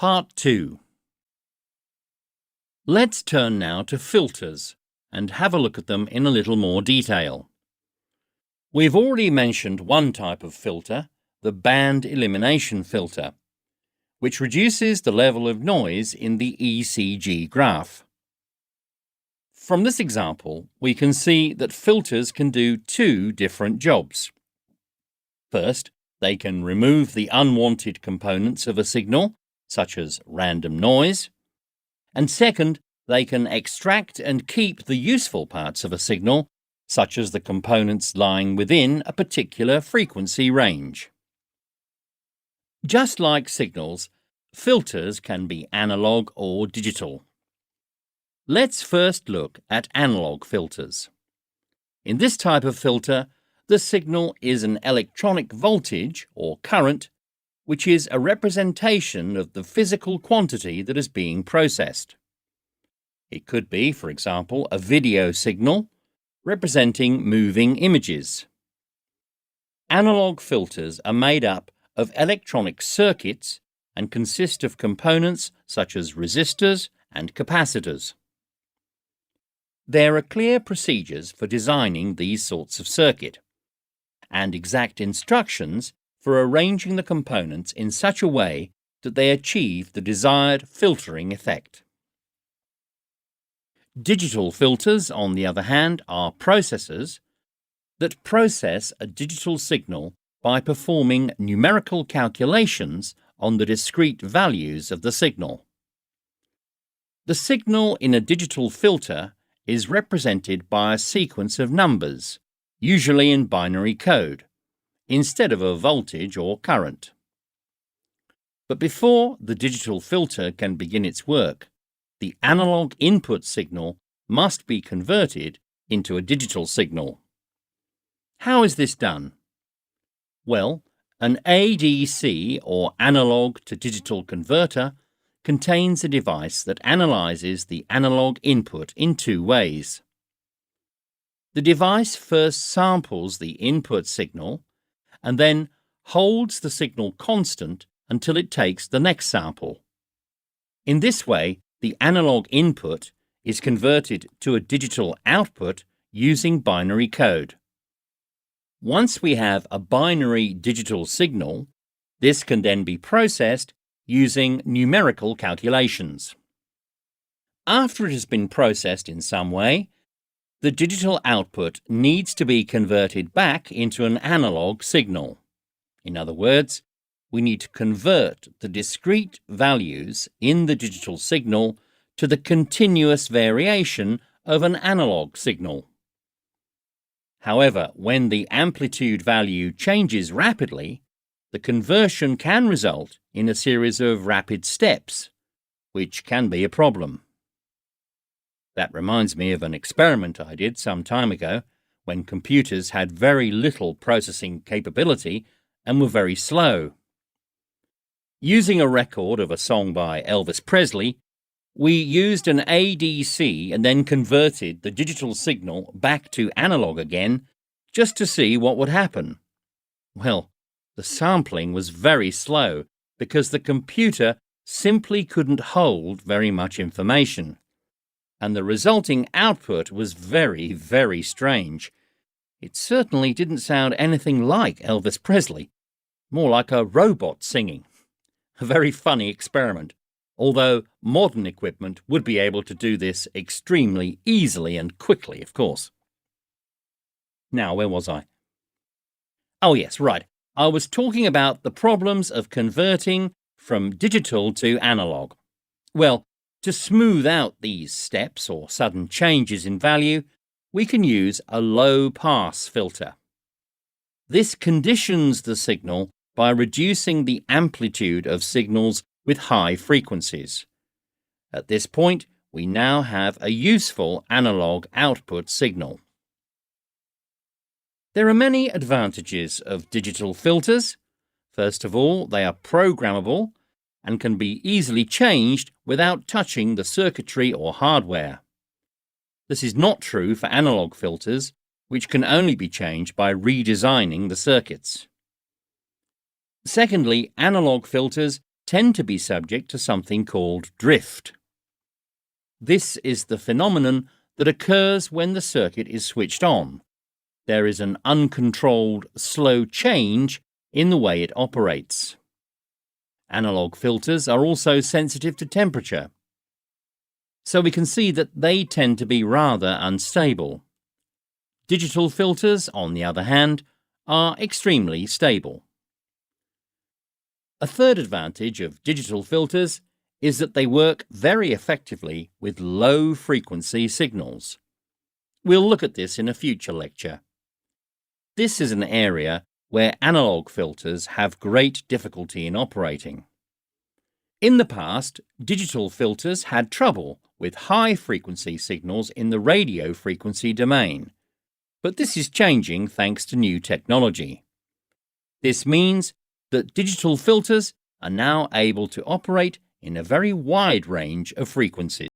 Part 2. Let's turn now to filters and have a look at them in a little more detail. We've already mentioned one type of filter, the band elimination filter, which reduces the level of noise in the ECG graph. From this example, we can see that filters can do two different jobs. First, they can remove the unwanted components of a signal, such as random noise. And second, they can extract and keep the useful parts of a signal, such as the components lying within a particular frequency range. Just like signals, filters can be analog or digital. Let's first look at analog filters. In this type of filter, the signal is an electronic voltage or current, which is a representation of the physical quantity that is being processed. It could be, for example, a video signal representing moving images. Analog filters are made up of electronic circuits and consist of components such as resistors and capacitors. There are clear procedures for designing these sorts of circuit, and exact instructions for arranging the components in such a way that they achieve the desired filtering effect. Digital filters, on the other hand, are processors that process a digital signal by performing numerical calculations on the discrete values of the signal. The signal in a digital filter is represented by a sequence of numbers, usually in binary code, instead of a voltage or current. But before the digital filter can begin its work, the analog input signal must be converted into a digital signal. How is this done? Well, an ADC, or analog to digital converter, contains a device that analyzes the analog input in two ways. The device first samples the input signal and then holds the signal constant until it takes the next sample. In this way, the analog input is converted to a digital output using binary code. Once we have a binary digital signal, this can then be processed using numerical calculations. After it has been processed in some way, the digital output needs to be converted back into an analog signal. In other words, we need to convert the discrete values in the digital signal to the continuous variation of an analog signal. However, when the amplitude value changes rapidly, the conversion can result in a series of rapid steps, which can be a problem. That reminds me of an experiment I did some time ago when computers had very little processing capability and were very slow. Using a record of a song by Elvis Presley, we used an ADC and then converted the digital signal back to analog again just to see what would happen. Well, the sampling was very slow because the computer simply couldn't hold very much information, and the resulting output was very, very strange. It certainly didn't sound anything like Elvis Presley, more like a robot singing. A very funny experiment, although modern equipment would be able to do this extremely easily and quickly, of course. Now, where was I? Oh yes, right. I was talking about the problems of converting from digital to analog. Well, to smooth out these steps or sudden changes in value, we can use a low-pass filter. This conditions the signal by reducing the amplitude of signals with high frequencies. At this point, we now have a useful analog output signal. There are many advantages of digital filters. First of all, they are programmable and can be easily changed without touching the circuitry or hardware. This is not true for analog filters, which can only be changed by redesigning the circuits. Secondly, analog filters tend to be subject to something called drift. This is the phenomenon that occurs when the circuit is switched on. There is an uncontrolled, slow change in the way it operates. Analog filters are also sensitive to temperature, so we can see that they tend to be rather unstable. Digital filters, on the other hand, are extremely stable. A third advantage of digital filters is that they work very effectively with low-frequency signals. We'll look at this in a future lecture. This is an area where analog filters have great difficulty in operating. In the past, digital filters had trouble with high-frequency signals in the radio frequency domain, but this is changing thanks to new technology. This means that digital filters are now able to operate in a very wide range of frequencies.